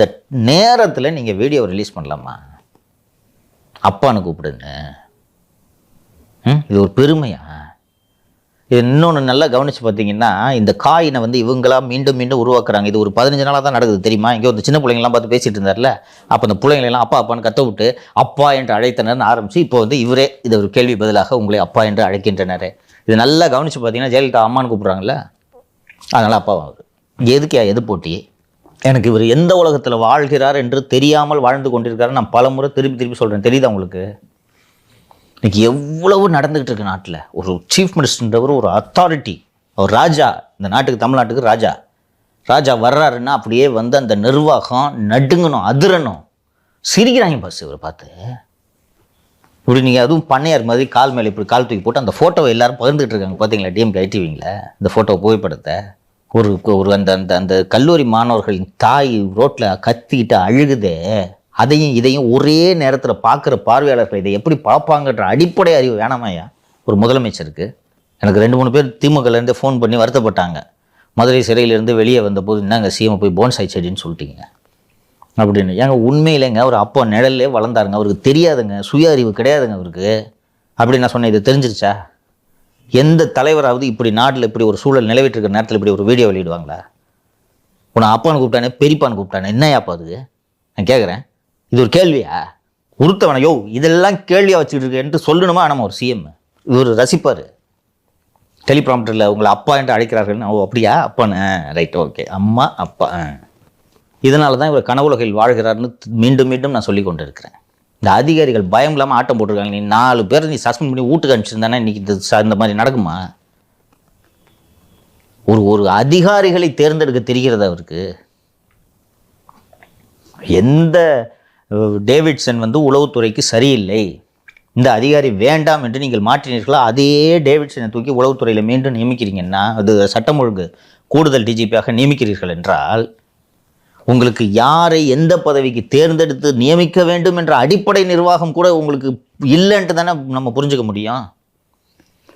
இந்த நேரத்தில் நீங்கள் வீடியோ ரிலீஸ் பண்ணலாமா? அப்பான்னு கூப்பிடுங்க. இது ஒரு பெருமையா? இது இன்னொன்று நல்லா கவனித்து பார்த்தீங்கன்னா, இந்த காயினை வந்து இவங்களா மீண்டும் மீண்டும் உருவாக்குறாங்க. இது ஒரு 15 நாளாக தான் நடக்குது தெரியுமா? இங்கே ஒரு சின்ன பிள்ளைங்களாம் பார்த்து பேசிகிட்டு இருந்தார்ல, அப்போ அந்த பிள்ளைங்களெல்லாம் அப்பா அப்பான்னு கத்த விட்டு அப்பா என்று அழைத்தனர்னு ஆரம்பித்து இப்போ வந்து இவரே இது ஒரு கேள்வி பதிலாக உங்களை அப்பா என்று அழைக்கின்றனர். இது நல்லா கவனித்து பார்த்தீங்கன்னா, ஜெயலலிதா அம்மான்னு கூப்பிட்றாங்கல்ல, அதனால் அப்பாவாகுது. எது போட்டி? எனக்கு இவர் எந்த உலகத்தில் வாழ்கிறார் என்று தெரியாமல் வாழ்ந்து கொண்டிருக்காரு. நான் பல முறை திருப்பி சொல்கிறேன். தெரியுதா உங்களுக்கு? இன்னைக்கு எவ்வளவு நடந்துகிட்டு இருக்கு நாட்டில். ஒரு சீஃப் மினிஸ்டர்ன்றவர் ஒரு அத்தாரிட்டி, அவர் ராஜா, இந்த நாட்டுக்கு தமிழ்நாட்டுக்கு ராஜா வர்றாருன்னா அப்படியே வந்து அந்த நிர்வாகம் நடுங்கணும், அதிரணும். சிரிக்கிறாங்க பஸ் இவரை பார்த்து. இப்படி நீங்கள் அதுவும் பண்ணையார் மாதிரி கால் மேலே இப்படி கால் தூக்கி போட்டு அந்த ஃபோட்டோவை எல்லாரும் பகிர்ந்துட்டு இருக்காங்க பார்த்தீங்களா? டிஎம்கே ஐடிவிங்கள இந்த ஃபோட்டோ புகைப்படத்தை ஒரு அந்த அந்த அந்த கல்லூரி மாணவர்களின் தாய் ரோட்டில் கத்திக்கிட்டு அழுகுதே, அதையும் இதையும் ஒரே நேரத்தில் பார்க்குற பார்வையாளர்கள் இதை எப்படி பார்ப்பாங்கன்ற அடிப்படை அறிவு வேணாமையா ஒரு முதலமைச்சருக்கு? எனக்கு 2-3 பேர் திமுகலேருந்து ஃபோன் பண்ணி வருத்தப்பட்டாங்க. மதுரை சிறையிலேருந்து வெளியே வந்தபோது என்னங்க சிஎம் போய் போன்சாய் செடின்னு சொல்லிட்டீங்க அப்படின்னு. ஏங்க உண்மையிலேங்க ஒரு அப்போ நிழல்லே வளர்ந்தாருங்க, அவருக்கு தெரியாதுங்க, சுய அறிவு கிடையாதுங்க அவருக்கு. அப்படி நான் சொன்னேன், இது தெரிஞ்சிருச்சா? எந்த தலைவராவது இப்படி நாட்டில் இப்படி ஒரு சூழல் நிலவிட்டு இருக்கிற நேரத்தில் இப்படி ஒரு வீடியோ வெளியிடுவாங்களா? உன்னை அப்பான்னு கூப்பிட்டானே, பெரியப்பான்னு கூப்பிட்டானே, என்னையாப்பா அதுக்கு நான் கேட்குறேன். இது ஒரு கேள்வியா? உருத்தவனை யோ இதெல்லாம் கேள்வியாக வச்சுக்கிட்டு இருக்கேன்ட்டு சொல்லணுமா? நம்ம ஒரு சிஎம் இவர் ரசிப்பார். டெலிப்ராம்டரில் உங்களை அப்பா என்று அழைக்கிறார்கள். ஓ அப்படியா, அப்பான்னு, ரைட், ஓகே, அம்மா அப்பா. இதனால தான் இவர் கனவுலகில் வாழ்கிறார்னு மீண்டும் மீண்டும் நான் சொல்லி கொண்டு இருக்கிறேன். இந்த அதிகாரிகள் பயம் இல்லாமல் ஆட்டம் போட்டிருக்காங்க. நீ 4 பேர் நீ சஸ்பெண்ட் பண்ணி வீட்டுக்கு அனுப்பிச்சிருந்தானே இன்றைக்கி இந்த மாதிரி நடக்குமா? ஒரு அதிகாரிகளை தேர்ந்தெடுக்க தெரிகிறது அவருக்கு. எந்த டேவிட்சன் வந்து உளவுத்துறைக்கு சரியில்லை, இந்த அதிகாரி வேண்டாம் என்று நீங்கள் மாற்றினீர்களோ அதே டேவிட்சனை தூக்கி உளவுத்துறையில் மீண்டும் நியமிக்கிறீங்கன்னா, அது சட்டம் ஒழுங்கு கூடுதல் டிஜிபியாக நியமிக்கிறீர்கள் என்றால் உங்களுக்கு யாரை எந்த பதவிக்கு தேர்ந்தெடுத்து நியமிக்க வேண்டும் என்ற அடிப்படை நிர்வாகம் கூட உங்களுக்கு இல்லைன்ட்டு தானே நம்ம புரிஞ்சுக்க முடியும்.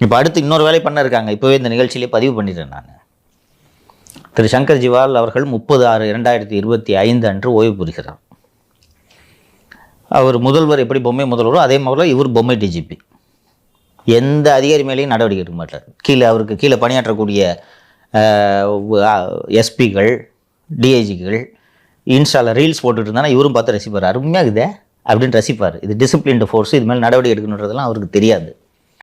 இப்போ அடுத்து இன்னொரு வேலை பண்ண இருக்காங்க. இப்போவே இந்த நிகழ்ச்சியிலே பதிவு பண்ணிடுறேன் நான். திரு சங்கர் ஜிவால் அவர்கள் 30/6/2025 அன்று ஓய்வு பெறுகிறார். அவர் முதல்வர் எப்படி பொம்மை முதல்வரோ அதே மாதிரி இவர் பொம்மை டிஜிபி. எந்த அதிகாரி மேலேயும் நடவடிக்கை எடுக்க மாட்டார். அவருக்கு கீழே பணியாற்றக்கூடிய எஸ்பிகள், டிஐஜிகள் இன்ஸ்டாவில் ரீல்ஸ் போட்டுட்டு இருந்தானா இவரும் பார்த்து ரசிப்பார். அருமையாக இருக்குதே அப்படின்னு ரசிப்பார். இது டிசிப்ளின்டு ஃபோர்ஸ், இது மேலே நடவடிக்கை எடுக்கணுன்றதெல்லாம் அவருக்கு தெரியாது.